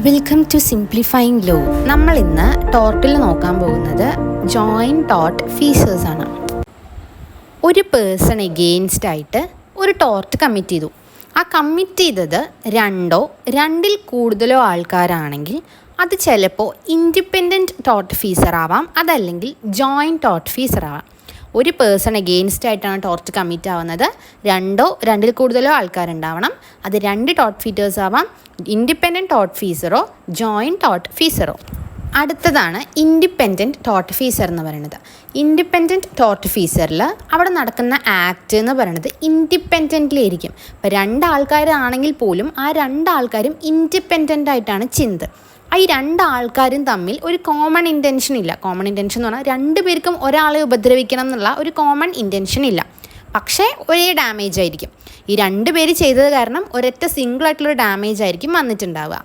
Welcome to simplifying law. നമ്മൾ ഇന്ന് ടോർട്ടിൽ നോക്കാൻ പോകുന്നത് ജോയിൻറ്റ് ടോർട്ട് ഫീസേഴ്സ് ആണ്. ഒരു പേഴ്സൺ എഗെയിൻസ്റ്റ് ആയിട്ട് ഒരു ടോർട്ട് കമ്മിറ്റ് ചെയ്തു. ആ കമ്മിറ്റ് ചെയ്തത് രണ്ടിൽ കൂടുതലോ ആൾക്കാരാണെങ്കിൽ അത് ചിലപ്പോൾ ഇൻഡിപെൻഡൻറ്റ് ടോർട്ട് ഫീസർ ആവാം, അതല്ലെങ്കിൽ ജോയിൻറ്റ് ടോർട്ട് ഫീസർ ആവാം. ഒരു പേഴ്സൺ എഗെയിൻസ്റ്റ് ആയിട്ടാണ് ടോർട്ട് കമ്മിറ്റ് ആവുന്നത്. രണ്ടിൽ കൂടുതലോ ആൾക്കാരുണ്ടാവണം. അത് 2 ടോർട്ട് ഫീറ്റേഴ്സ് ആവാം, ഇൻഡിപെൻഡൻറ്റ് ടോർട്ട് ഫീസറോ ജോയിൻറ്റ് ടോർട്ട് ഫീസറോ. അടുത്തതാണ് ഇൻഡിപെൻഡൻറ്റ് ടോർട്ട് ഫീസർ എന്ന് പറയുന്നത്. ഇൻഡിപെൻഡൻറ്റ് ടോർട്ട് ഫീസറിൽ അവിടെ നടക്കുന്ന ആക്ട് എന്ന് പറയുന്നത് ഇൻഡിപെൻഡൻ്റ്ലി ആയിരിക്കും. ഇപ്പോൾ 2 ആൾക്കാരാണെങ്കിൽ പോലും ആ 2 ആൾക്കാരും ഇൻഡിപെൻഡൻ്റ് ആയിട്ടാണ് ചെയ്യുന്നത്. ഈ 2 ആൾക്കാരും തമ്മിൽ ഒരു കോമൺ ഇൻറ്റൻഷൻ ഇല്ല. കോമൺ ഇൻറ്റൻഷൻ എന്ന് പറഞ്ഞാൽ 2 പേർക്കും ഒരാളെ ഉപദ്രവിക്കണം എന്നുള്ള ഒരു കോമൺ ഇൻറ്റൻഷൻ ഇല്ല. പക്ഷേ ഒരേ ഡാമേജ് ആയിരിക്കും. ഈ 2 പേര് ചെയ്തത് കാരണം ഒരൊറ്റ സിംഗിളായിട്ടുള്ളൊരു ഡാമേജ് ആയിരിക്കും വന്നിട്ടുണ്ടാവുക.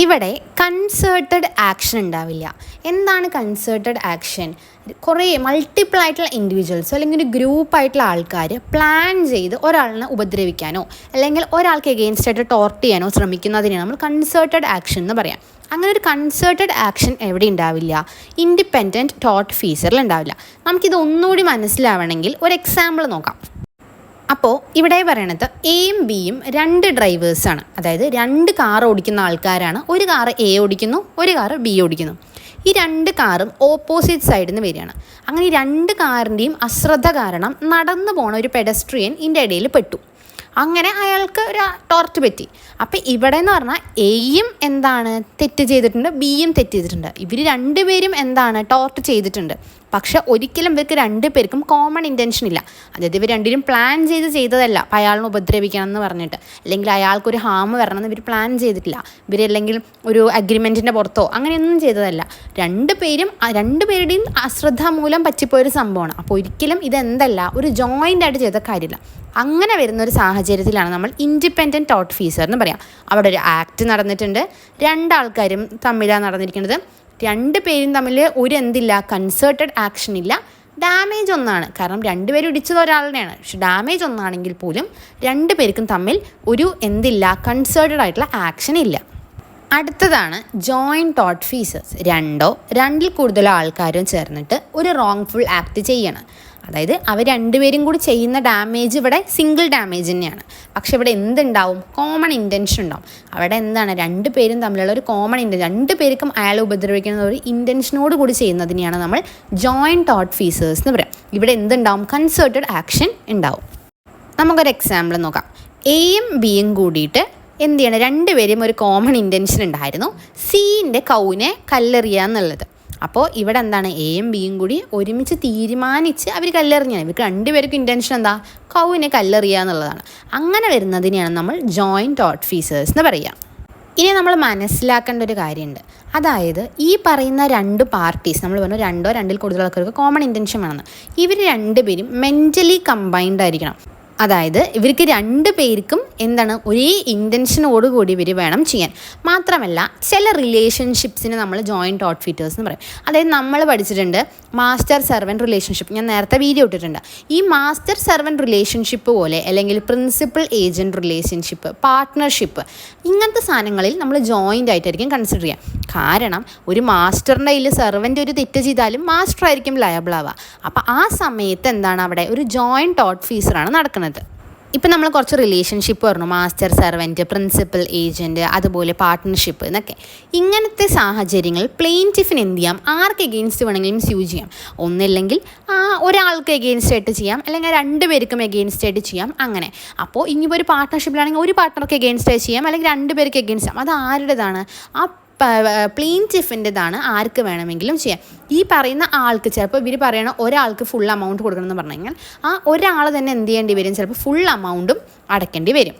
ഇവിടെ കൺസേർട്ടഡ് ആക്ഷൻ ഉണ്ടാവില്ല. എന്താണ് കൺസേർട്ടഡ് ആക്ഷൻ? കുറേ മൾട്ടിപ്പിൾ ആയിട്ടുള്ള ഇൻഡിവിജ്വൽസോ അല്ലെങ്കിൽ ഒരു ഗ്രൂപ്പായിട്ടുള്ള ആൾക്കാർ പ്ലാൻ ചെയ്ത് ഒരാളിനെ ഉപദ്രവിക്കാനോ അല്ലെങ്കിൽ ഒരാൾക്ക് എഗെയിൻസ്റ്റ് ആയിട്ട് ടോർട്ട് ചെയ്യാനോ ശ്രമിക്കുന്നതിനാണ് നമ്മൾ കൺസേർട്ടഡ് ആക്ഷൻ എന്ന് പറയാം. അങ്ങനെ ഒരു കൺസേർട്ടഡ് ആക്ഷൻ എവിടെ ഉണ്ടാവില്ല? ഇൻഡിപെൻഡൻറ്റ് ടോർട്ട് ഫീസറിൽ ഉണ്ടാവില്ല. നമുക്കിത് ഒന്നുകൂടി മനസ്സിലാവണമെങ്കിൽ ഒരു എക്സാമ്പിൾ നോക്കാം. അപ്പോൾ ഇവിടെ പറയണത് എയും ബിയും 2 ഡ്രൈവേഴ്സാണ്. അതായത് 2 കാർ ഓടിക്കുന്ന ആൾക്കാരാണ്. ഒരു കാറ് എ ഓടിക്കുന്നു, ഒരു കാറ് ബി ഓടിക്കുന്നു. ഈ 2 കാറും ഓപ്പോസിറ്റ് സൈഡിൽ നിന്ന് വരികയാണ്. അങ്ങനെ ഈ 2 കാറിൻ്റെയും അശ്രദ്ധ കാരണം നടന്നു പോണ ഒരു പെഡസ്ട്രിയൻ ഇതിൻ്റെ ഇടയിൽ പെട്ടു. അങ്ങനെ അയാൾക്ക് ഒരു ടോർട്ട് പറ്റി. അപ്പോൾ ഇവിടെ എന്ന് പറഞ്ഞാൽ എയും എന്താണ് തെറ്റ് ചെയ്തിട്ടുണ്ട്, ബിയും തെറ്റ് ചെയ്തിട്ടുണ്ട്. ഇവർ 2 പേരും എന്താണ് ടോർട്ട് ചെയ്തിട്ടുണ്ട്. പക്ഷെ ഒരിക്കലും ഇവർക്ക് 2 പേർക്കും കോമൺ ഇൻറ്റൻഷൻ ഇല്ല. അതായത് ഇവർ 2 പ്ലാൻ ചെയ്തതല്ല അപ്പോൾ അയാളിനെ ഉപദ്രവിക്കണം എന്ന് പറഞ്ഞിട്ട്, അല്ലെങ്കിൽ അയാൾക്കൊരു ഹാം വരണമെന്ന് ഇവർ പ്ലാൻ ചെയ്തിട്ടില്ല. ഇവരല്ലെങ്കിൽ ഒരു അഗ്രിമെൻറ്റിൻ്റെ പുറത്തോ അങ്ങനെയൊന്നും ചെയ്തതല്ല. 2 പേരുടെയും അശ്രദ്ധ മൂലം പറ്റിപ്പോയൊരു സംഭവമാണ്. അപ്പോൾ ഒരിക്കലും ഇതെന്തല്ല ഒരു ജോയിൻ്റ് ആയിട്ട് ചെയ്ത കാര്യമില്ല. അങ്ങനെ വരുന്നൊരു സാഹചര്യത്തിലാണ് നമ്മൾ ഇൻഡിപെൻഡൻറ്റ് ടോർട്ട് ഫീസർ എന്ന് പറയാം. അവിടെ ഒരു ആക്ട് നടന്നിട്ടുണ്ട്, 2 ആൾക്കാരും തമ്മിലാണ് നടന്നിരിക്കുന്നത്. 2 പേരും തമ്മിൽ കൺസേർട്ടഡ് ആക്ഷൻ ഇല്ല. ഡാമേജ് ഒന്നാണ്. കാരണം 2 പേരും ഇടിച്ചത് ഒരാളുടെയാണ്. പക്ഷെ ഡാമേജ് ഒന്നാണെങ്കിൽ പോലും 2 പേർക്കും തമ്മിൽ കൺസേർട്ടഡ് ആയിട്ടുള്ള ആക്ഷൻ ഇല്ല. അടുത്തതാണ് ജോയിൻറ്റ് ടോർട്ട് ഫീസേഴ്സ്. 2ൽ കൂടുതലോ ആൾക്കാരും ചേർന്നിട്ട് ഒരു റോങ്ഫുൾ ആക്ട് ചെയ്യണം. അതായത് അവർ 2 പേരും കൂടി ചെയ്യുന്ന ഡാമേജ് ഇവിടെ സിംഗിൾ ഡാമേജ് തന്നെയാണ്. പക്ഷെ ഇവിടെ എന്തുണ്ടാവും? കോമൺ ഇൻറ്റൻഷൻ ഉണ്ടാവും. അവിടെ എന്താണ് 2 പേരും തമ്മിലുള്ള ഒരു കോമൺ ഇൻറ്റൻഷൻ, 2 പേർക്കും അയാളെ ഉപദ്രവിക്കുന്ന ഒരു ഇൻറ്റൻഷനോട് കൂടി ചെയ്യുന്നതിനെയാണ് നമ്മൾ ജോയിൻറ്റ് ടോർട്ട് ഫീസേഴ്സ് എന്ന് പറയാം. ഇവിടെ എന്തുണ്ടാവും? കൺസേർട്ടഡ് ആക്ഷൻ ഉണ്ടാവും. നമുക്കൊരു എക്സാമ്പിൾ നോക്കാം. എയും ബിയും കൂടിയിട്ട് എന്ത് ചെയ്യണം? 2 പേരും ഒരു കോമൺ ഇൻറ്റൻഷൻ ഉണ്ടായിരുന്നു, സീൻ്റെ കൗവിനെ കല്ലെറിയുക എന്നുള്ളത്. അപ്പോൾ ഇവിടെ എന്താണ്? എയും ബിയും കൂടി ഒരുമിച്ച് തീരുമാനിച്ച് അവർ കല്ലെറിഞ്ഞാണ്. ഇവർക്ക് 2 പേർക്കും ഇൻറ്റൻഷൻ എന്താ? കൗവിനെ കല്ലെറിയുക എന്നുള്ളതാണ്. അങ്ങനെ വരുന്നതിനെയാണ് നമ്മൾ ജോയിൻറ്റ് ടോർട്ട് ഫീസേഴ്സ് എന്ന് പറയുക. ഇനി നമ്മൾ മനസ്സിലാക്കേണ്ട ഒരു കാര്യമുണ്ട്. അതായത് ഈ പറയുന്ന 2 പാർട്ടീസ്, നമ്മൾ പറഞ്ഞു 2ൽ കൂടുതൽ ആൾക്കാർക്ക് കോമൺ ഇൻറ്റൻഷൻ വേണമെന്ന്. ഇവർ 2 പേരും മെൻ്റലി കമ്പൈൻഡ് ആയിരിക്കണം. അതായത് ഇവർക്ക് 2 പേർക്കും ഒരേ ഇൻറ്റൻഷനോടുകൂടി ഇവർ വേണം ചെയ്യാൻ. മാത്രമല്ല ചില റിലേഷൻഷിപ്സിന് നമ്മൾ ജോയിൻറ്റ് ടോർട്ട് ഫീസേഴ്സ് എന്ന് പറയും. അതായത് നമ്മൾ പഠിച്ചിട്ടുണ്ട് മാസ്റ്റർ സെർവൻറ്റ് റിലേഷൻഷിപ്പ്. ഞാൻ നേരത്തെ വീഡിയോ ഇട്ടിട്ടുണ്ട്. ഈ മാസ്റ്റർ സെർവൻറ്റ് റിലേഷൻഷിപ്പ് പോലെ അല്ലെങ്കിൽ പ്രിൻസിപ്പൽ ഏജൻറ്റ് റിലേഷൻഷിപ്പ്, പാർട്ട്ണർഷിപ്പ്, ഇങ്ങനത്തെ സാധനങ്ങളിൽ നമ്മൾ ജോയിൻ്റ് ആയിട്ടായിരിക്കും കൺസിഡർ ചെയ്യുക. കാരണം ഒരു മാസ്റ്ററിൻ്റെ കയ്യിൽ സെർവൻറ്റ് ഒരു തെറ്റ് ചെയ്താലും മാസ്റ്റർ ആയിരിക്കും ലയബിൾ ആവുക. അപ്പോൾ ആ സമയത്ത് അവിടെ ഒരു ജോയിൻറ്റ് ടോർട്ട് ഫീസറാണ് നടക്കുന്നത്. ഇപ്പം നമ്മൾ കുറച്ച് റിലേഷൻഷിപ്പ് പറഞ്ഞു, മാസ്റ്റർ സെർവൻറ്റ്, പ്രിൻസിപ്പൽ ഏജൻറ്റ്, അതുപോലെ പാർട്ട്ണർഷിപ്പ് എന്നൊക്കെ. ഇങ്ങനത്തെ സാഹചര്യങ്ങളിൽ പ്ലെയിൻറ്റിഫിന് എന്ത് ചെയ്യാം? ആർക്ക് എഗെയിൻസ്റ്റ് വേണമെങ്കിലും സ്യൂ ചെയ്യാം. ഒന്നില്ലെങ്കിൽ ഒരാൾക്ക് എഗെയിൻസ്റ്റ് ആയിട്ട് ചെയ്യാം, അല്ലെങ്കിൽ 2 പേർക്കും എഗെയിൻസ്റ്റ് ആയിട്ട് ചെയ്യാം. അങ്ങനെ അപ്പോൾ ഇനിയിപ്പോൾ ഒരു പാർട്ട്ണർഷിപ്പിലാണെങ്കിൽ ഒരു പാർട്ട്ണർക്ക് എഗെയിൻസ്റ്റ് ആയിട്ട് ചെയ്യാം, അല്ലെങ്കിൽ 2 പേർക്ക് എഗെയിൻസ്റ്റ് ചെയ്യാം. അത് ആരുടേതാണ്? ആ പ്ലെയിൻറ്റിഫിൻ്റെതാണ്. ആർക്ക് വേണമെങ്കിലും ചെയ്യാം. ഈ പറയുന്ന ആൾക്ക് ചിലപ്പോൾ ഇവർ പറയണ ഒരാൾക്ക് ഫുൾ എമൗണ്ട് കൊടുക്കണമെന്ന് പറഞ്ഞു കഴിഞ്ഞാൽ ആ ഒരാൾ തന്നെ എന്ത് ചെയ്യേണ്ടി വരും? ചിലപ്പോൾ ഫുൾ എമൗണ്ടും അടയ്ക്കേണ്ടി വരും.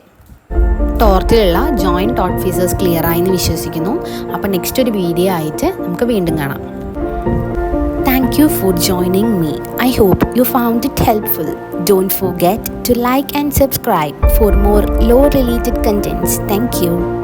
ടോർട്ടിലുള്ള ജോയിൻറ്റ് ടോർട്ട് ഫീസേഴ്സ് ക്ലിയർ ആയെന്ന് വിശ്വസിക്കുന്നു. അപ്പോൾ നെക്സ്റ്റ് ഒരു വീഡിയോ ആയിട്ട് നമുക്ക് വീണ്ടും കാണാം. Thank you for joining me. I hope you found it helpful. Don't forget to like and subscribe for more law related contents. Thank you.